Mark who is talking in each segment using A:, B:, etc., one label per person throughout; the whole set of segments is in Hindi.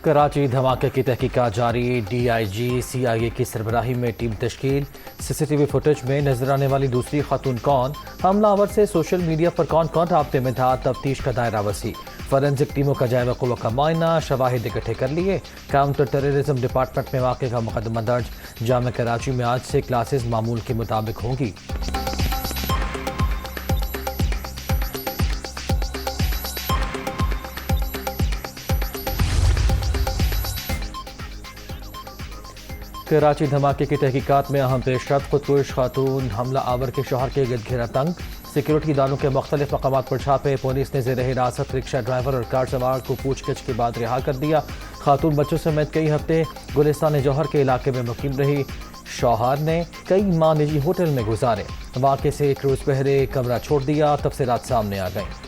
A: कराची धमाके की तहकीकात जारी। DIG CIA की सरबराही में टीम तश्कील। CCTV फुटेज में नजर आने वाली दूसरी खातून कौन, हमलावर से सोशल मीडिया पर कौन कौन राब्ते में था, तफ्तीश का दायरा वसी। फॉरेंसिक टीमों का जायजा कुव्वा का मुआयना, शवाहिद इकट्ठे कर लिए। काउंटर टेररिज्म डिपार्टमेंट में वाक़े का मुकदमा दर्ज। जामे कराची में आज से क्लासेस मामूल के मुताबिक होंगी। कराची धमाके की तहकीकात में अहम पेशरफ्त। खुदकुश खातून हमला आवर के शोहर के गिरद घेरा तंग। सिक्योरिटी इदारों के मुख्तलिफ मकामात पर छापे। पुलिस ने ज़ेर हिरासत रिक्शा ड्राइवर और कार सवार को पूछगिछ के बाद रिहा कर दिया। खातून बच्चों समेत कई हफ्ते गुलिस्तान जौहर के इलाके में मुकीम रही। शौहर ने कई माह निजी होटल में गुजारे। वाक़े से एक रोज़ पहले कमरा छोड़ दिया। तफसीलात सामने आ गई।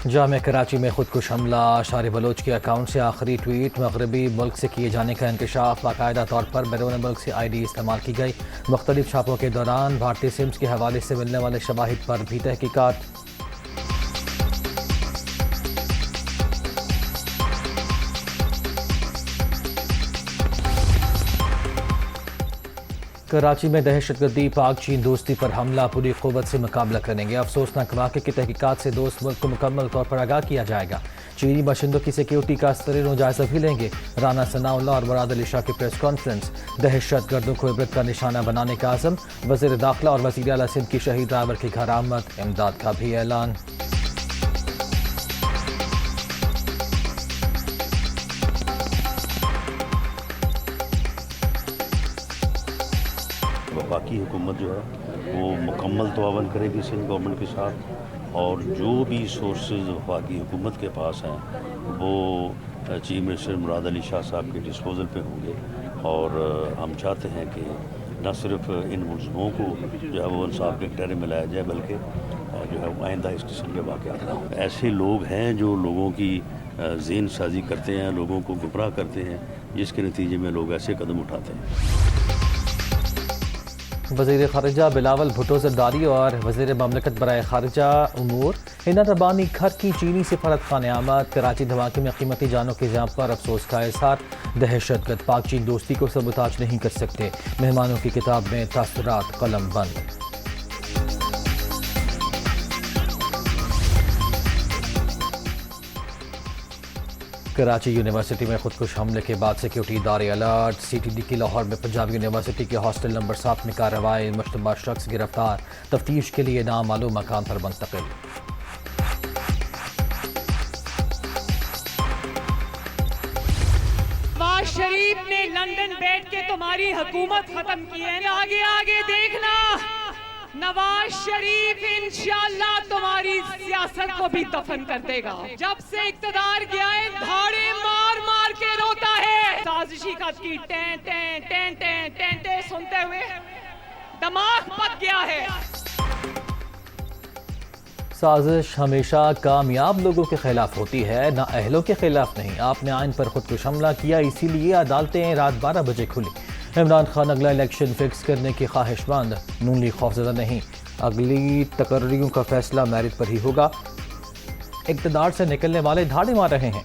A: जामे कराची में खुदकुश हमला। शार बलोच के अकाउंट से आखिरी ट्वीट। मगरबी मुल्क से किए जाने का इंकशाफ। बाकायदा तौर पर बैरून मुल्क से ID इस्तेमाल की गई। मुख्तलिफ छापों के दौरान भारतीय सिम्स के हवाले से मिलने वाले शवाहिद पर भी तहकीकात। कराची में दहशतगर्दी, पाक चीन दोस्ती पर हमला, पूरी क़ुव्वत से मुकाबला करेंगे। अफसोसनाक वाक़े की तहकीकात से दोस्त मुल्क को मुकम्मल तौर पर आगाह किया जाएगा। चीनी बाशिंदों की सिक्योरिटी का स्तरीन जायजा भी लेंगे। राना सनाउल्लाह और मुराद अली शाह की प्रेस कॉन्फ्रेंस। दहशत गर्दों को इबरत का निशाना बनाने का आज़म। वज़ीर दाखिला और वज़ीर आला सिंध की शहीद ड्राइवर के घर आमद। इमदाद का भी ऐलान।
B: वफाकी हुकूमत जो है वो मुकम्मल तआवन करेगी सिंध गवर्नमेंट के साथ, और जो भी सोर्सेज वफाकी हुकूमत के पास हैं वो चीफ मिनिस्टर मुराद अली शाह साहब के डिस्पोजल पे होंगे। और हम चाहते हैं कि न सिर्फ इन मुल्ज़िमों को जो है वो इंसाफ के दायरे में लाया जाए, बल्कि जो है आइंदा इस किस्म के वाक़यात ना हों। ऐसे लोग हैं जो लोगों की ज़हन साजी करते हैं, लोगों को गुमराह करते हैं, जिसके नतीजे में लोग ऐसे कदम उठाते हैं।
A: वज़ीर ख़ारिजा बिलावल भुट्टो ज़रदारी और वज़ीर ममलकत बराए ख़ारिजा उमूर हिना रब्बानी घर की चीनी सफारत खाने आमद। कराची धमाके में कीमती जानों के ज़ियान पर अफसोस का इज़हार। दहशतगर्द पाक चीन दोस्ती को सबूताज नहीं कर सकते। मेहमानों की किताब में तासुरात कलम बंद। कराची यूनिवर्सिटी में खुदकुश हमले के बाद सिक्योरिटी इदारे अलर्ट। CTD की लाहौर में पंजाब यूनिवर्सिटी के हॉस्टल नंबर 7 में कार्रवाई। मुश्तबा शख्स गिरफ्तार। तफ्तीश के लिए नामालूम मकान पर मुंतकिल।
C: नवाज शरीफ ने लंदन बैठ के तुम्हारी हुकूमत खत्म की है। आगे आगे देखना, नवाज शरीफ इंशाल्लाह तुम्हारी सियासत को भी दफन कर देगा। जब से इक्तदार गया है धाड़े मार मार के रोता है। साजिशी कद की टें टें टें टें टें टें सुनते हुए दिमाग पक गया है।
A: साजिश हमेशा कामयाब लोगों के खिलाफ होती है, ना अहलों के खिलाफ नहीं। आपने आइन पर खुदकुश हमला किया, इसीलिए अदालतें रात 12 बजे खुली। इमरान खान अगला इलेक्शन फिक्स करने की ख्वाहिशमंद। नून लीग खौफजदा नहीं। अगली तकर्रियों का फैसला मेरिट पर ही होगा। इक़्तिदार से निकलने वाले धाड़े मार रहे हैं।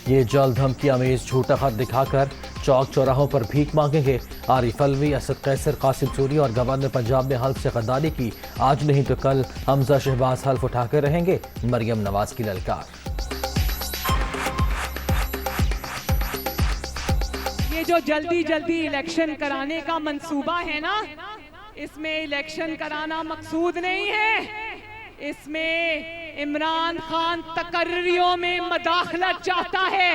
A: ये जल्द धमकी अमेज झूठा खत दिखाकर चौक चौराहों पर भीख मांगेंगे। आरिफ अलवी, असद कैसर, कासिम सूरी और गवर्नर पंजाब ने हल्फ से गद्दारी की। आज नहीं तो कल हमजा शहबाज हल्फ उठाकर रहेंगे। मरियम नवाज की ललकार।
C: ये जो जल्दी जल्दी इलेक्शन कराने का मंसूबा है ना, इसमें इलेक्शन कराना मकसूद नहीं है। इसमें इमरान खान तकर्रियों में मुदाखलत चाहता है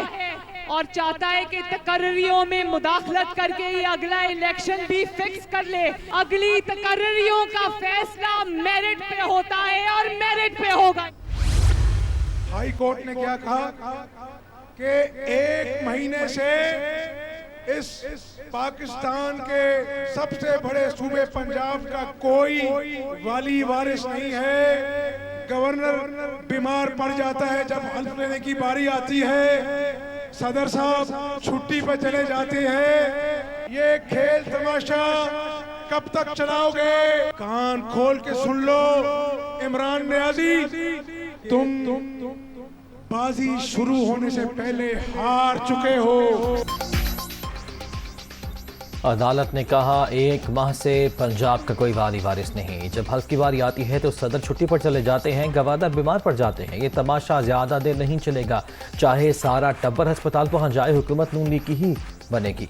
C: और चाहता है कि तकर्रियों में मुदाखलत करके ये अगला इलेक्शन भी फिक्स कर ले। अगली तकर्रियों का फैसला मेरिट पे होता है और मेरिट पे होगा।
D: हाई कोर्ट ने क्या कहा कि 1 महीने से इस पाकिस्तान के सबसे बड़े सूबे पंजाब का कोई वाली वारिस नहीं है। गवर्नर बीमार पड़ जाता है, जब हल्फ लेने की बारी आती है सदर साहब छुट्टी पर चले जाते हैं। ये खेल तमाशा कब तक चलाओगे? कान खोल के सुन लो इमरान नियाजी, तुम बाजी शुरू होने से पहले हार चुके हो।
A: अदालत ने कहा 1 माह से पंजाब का कोई वाली वारिस नहीं। जब हल्फ की बारी आती है तो सदर छुट्टी पर चले जाते हैं, गवर्नर बीमार पड़ जाते हैं। ये तमाशा ज्यादा देर नहीं चलेगा। चाहे सारा टब्बर अस्पताल पहुंच जाए, हुकूमत नून लीग की ही बनेगी।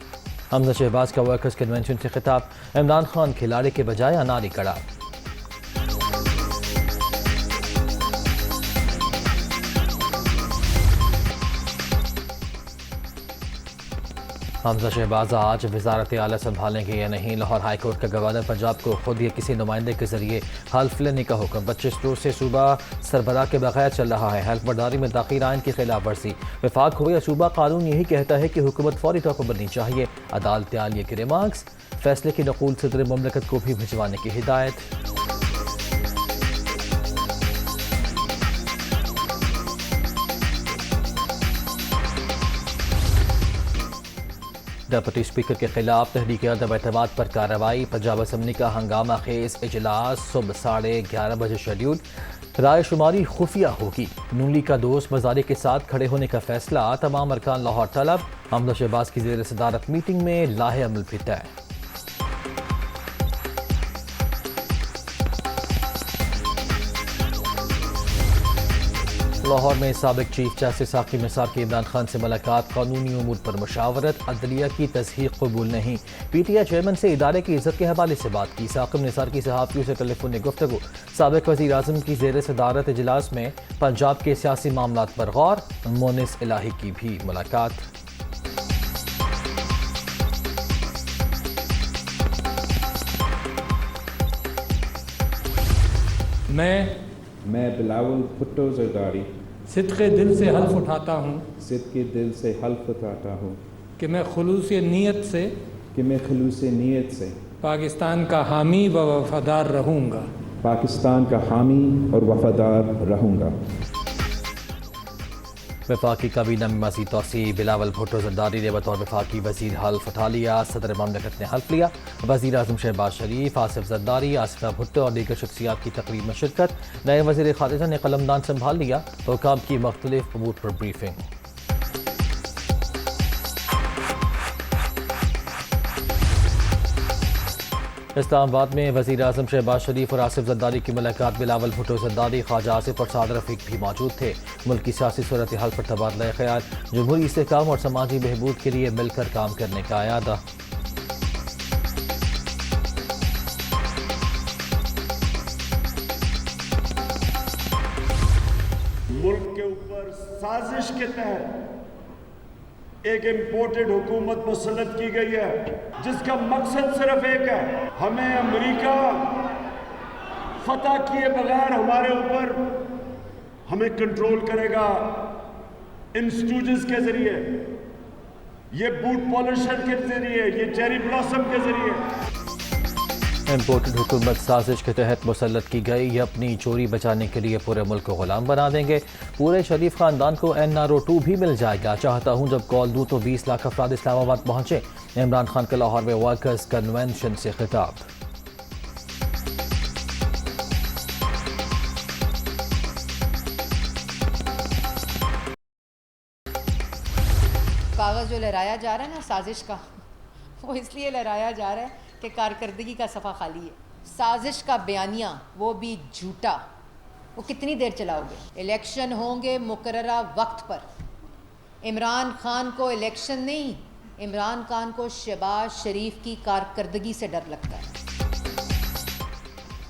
A: हमजा शहबाज का वर्कर्स कन्वेंशन से खिताब। इमरान खान खिलाड़ी के बजाय अनारी कड़ा। हमजा शहबाज आज वजारत आला संभालेंगे या नहीं? लाहौर हाई कोर्ट का गवर्नर पंजाब को खुद या किसी नुमाइंदे के जरिए हल्फ लेने का हुक्म। 25 रोज से सूबा सरबराह के बगैर चल रहा है हल्फ बर्दारी में दाखिल आइन की खिलाफ वर्जी। वफाक हो या सूबा, कानून यही कहता है कि हुकूमत फौरी तौर पर बननी चाहिए। अदालत आलिया के रिमार्क्स, फैसले की नकूल सदर मुमलिकत को भी भिजवाने की हिदायत। डिप्टी स्पीकर के खिलाफ तहरीक अदम एतमाद पर कार्रवाई। पंजाब असम्बली का हंगामा खेज इजलास सुबह 11:30 बजे शेड्यूल। राय शुमारी खुफिया होगी। नून लीग का दोस्त मजारी के साथ खड़े होने का फैसला। तमाम अरकान लाहौर तलब। हमजा शहबाज की ज़ेर सदारत मीटिंग में लाहे अमल भी तय। लाहौर में साबिक चीफ जस्टिस साकिब निसार की इमरान खान से मुलाकात। कानूनी उमूर पर मुशावरत। अदलिया की तस्दीक कबूल नहीं। PTI चेयरमैन से इदारे की इज्जत के हवाले से बात की। साकिब निसार की सहाफ़ियों से टेलीफोनिक गुफ्तगू। साबिक वज़ीर आज़म की ज़ेर सदारत इजलास में पंजाब के सियासी मामलात पर गौर। मोनिस इलाही की भी मुलाकात।
E: मैं बिलावल भुट्टो ज़रदारी
F: सिद्क़े दिल से हल्फ उठाता हूँ
E: सिद्क़े दिल से हल्फ उठाता हूँ
F: कि मैं खुलूस
E: नीयत से
F: पाकिस्तान का हामी व वफादार रहूँगा।
E: पाकिस्तान का हामी और वफादार रहूँगा।
A: वफाकी काबीना में मज़ीद तौसी। बिलावल भुट्टो ज़रदारी ने बतौर वफाकी वज़ीर हल्फ उठा लिया। सदर ममलिकत ने हल्फ लिया। वज़ीर आज़म शहबाज शरीफ, आसिफ ज़रदारी, आसिफा भुट्टो और दीगर शख्सियात की तकरीब में शिरकत। नए वज़ीर ख़ारिजा ने कलमदान संभाल लिया। हुकाम की मुख्तलिफ अमूर पर ब्रीफिंग। इस्लामाबाद में वज़ीर आज़म शहबाज शरीफ और आसिफ ज़रदारी की मुलाकात। बिलावल भुट्टो ज़रदारी, ख्वाजा आसिफ और साद रफ़ीक भी मौजूद थे। मुल्क की सियासी सूरत हाल पर तबादला ख्याल। जमहूरी इस्तेहकाम और समाजी बहबूद के लिए मिलकर काम करने का इरादा।
G: मुल्क के ऊपर साजिश के तहत एक इम्पोर्टेड हुकूमत मुसल्लत की गई है, जिसका मकसद सिर्फ एक है, हमें अमेरिका फतह किए बगैर हमारे ऊपर हमें कंट्रोल करेगा इंस्टीट्यूशंस के जरिए, ये बूट पॉलिशर के जरिए, ये चेरी ब्लॉसम के जरिए।
A: इम्पोर्टेड हुकूमत साजिश के तहत मुसल्लत की गई। ये अपनी चोरी बचाने के लिए पूरे मुल्क को गुलाम बना देंगे। पूरे शरीफ खानदान को NRO 2 भी मिल जाएगा। चाहता हूँ जब कॉल दूँ तो 20 लाख अफराद इस्लामाबाद पहुँचे। इमरान खान का लाहौर में वर्कर्स कन्वेंशन से खिताब।
H: कागज़ जो लहराया जा रहा है ना साजिश का, वो इसलिए लहराया जा रहा है कि कारकर्दगी का सफ़ा खाली है। साजिश का बयानिया, वो भी झूठा, वो कितनी देर चलाओगे? इलेक्शन होंगे मुकर्ररा वक्त पर। इमरान खान को इलेक्शन नहीं, इमरान खान को शहबाज शरीफ की कारकर्दगी से डर लगता है।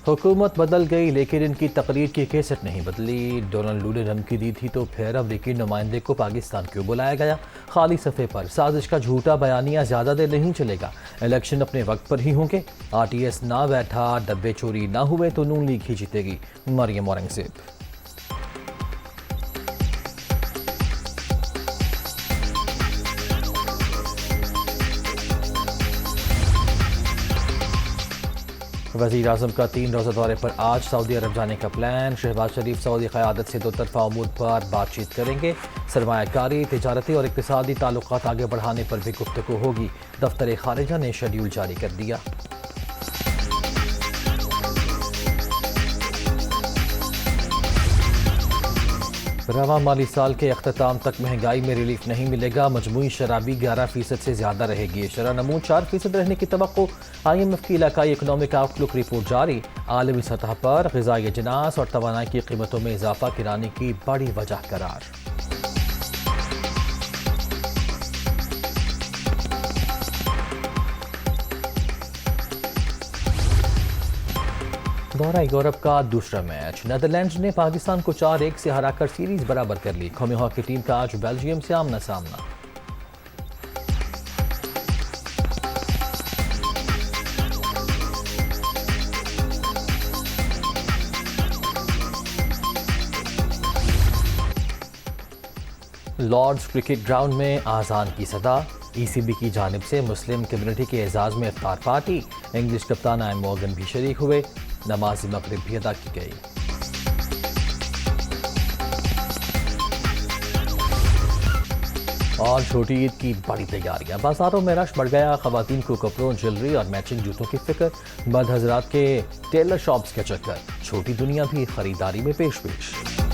A: हुकूमत बदल गई लेकिन इनकी तकरीर की कैसेट नहीं बदली। डोनाल्ड लू ने धमकी दी थी तो फिर अमरीकी नुमाइंदे को पाकिस्तान क्यों बुलाया गया? खाली सफ़े पर साजिश का झूठा बयानिया ज़्यादा देर नहीं चलेगा। इलेक्शन अपने वक्त पर ही होंगे। RTS ना बैठा, डब्बे चोरी ना हुए तो नून लीग ही जीतेगी। मरियम औरंगज़ेब। वज़ीर आज़म का 3 रोज़ा दौरे पर आज सऊदी अरब जाने का प्लान। शहबाज शरीफ सऊदी क़यादत से 2 तरफ़ा अमूर पर बातचीत करेंगे। सरमायाकारी, तिजारती और इक़्तिसादी ताल्लुकात आगे बढ़ाने पर भी गुफ्तगू होगी। दफ्तर ख़ारिजा ने शेड्यूल जारी कर दिया। रवां माली साल के अख्ताम तक महंगाई में रिलीफ नहीं मिलेगा। मजमूई शराबी 11% से ज़्यादा रहेगी। शरह नमूद 4% रहने की तवक्को। IMF की इलाकाई इकनॉमिक आउटलुक रिपोर्ट जारी। आलमी सतह पर ग़िज़ाई अजनास और तवानाई की कीमतों में इजाफा गिराने की बड़ी वजह करार। दौरा यूरोप का दूसरा मैच। नीदरलैंड्स ने पाकिस्तान को 4-1 से हराकर सीरीज बराबर कर ली। कौमी हॉकी टीम का आज बेल्जियम से आमना सामना। लॉर्ड्स क्रिकेट ग्राउंड में आज़ान की सदा। ECB की जानिब से मुस्लिम कम्युनिटी के एजाज़ में इफ्तार पार्टी। इंग्लिश कप्तान आयन मॉर्गन भी शरीक हुए। नमाज मगरिब भी अदा की गई। और छोटी ईद की बड़ी तैयारियां। बाजारों में रश बढ़ गया। खवातीन को कपड़ों, ज्वेलरी और मैचिंग जूतों की फिक्र। मर्द हजरात के टेलर शॉप्स के चक्कर। छोटी दुनिया भी खरीदारी में पेश पेश।